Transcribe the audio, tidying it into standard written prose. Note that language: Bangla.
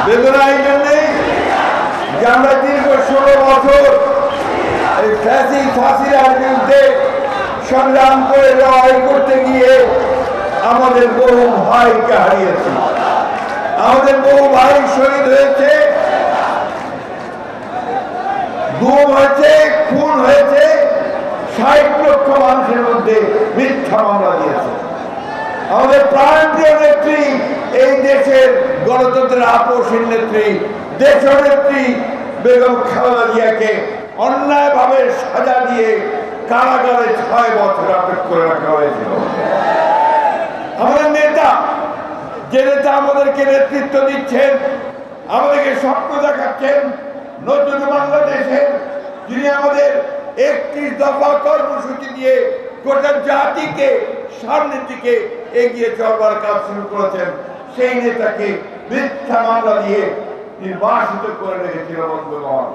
বেদনা এই জন্যেই যে আমরা দীর্ঘ 16 বছর এই ফাঁসির বিরুদ্ধে সংগ্রাম করে লড়াই করতে গিয়ে আমাদের বহু ভাইকে হারিয়েছি, আমাদের বহু ভাই শহীদ হয়েছে, গুম হয়েছে, খুন হয়েছে, 60 লক্ষ মানুষের মধ্যে মিথ্যা মামলা দিয়েছে। আমাদের প্রাণপ্রিয় নেত্রী, এই দেশের গণতন্ত্রের আপসহীন নেত্রী, দেশনেত্রী বেগম খালেদা জিয়াকে অন্যায়ভাবে সাজা দিয়ে কারাগারে 6 বছর আটক করে রাখা হয়েছিল। আমাদের নেতা, যে নেতা আমাদেরকে নেতৃত্ব দিচ্ছেন, আমাদেরকে স্বপ্ন দেখাচ্ছেন নতুন বাংলাদেশের, যিনি আমাদের 31 দফা কর্মসূচি দিয়ে গোটা জাতিকে সামনের দিকে এগিয়ে চলবার কাজ শুরু করেছেন, সেই নেতাকে মিথ্যা মামলা দিয়ে নির্বাসিত করে রেখেছিল বন্ধুগণ।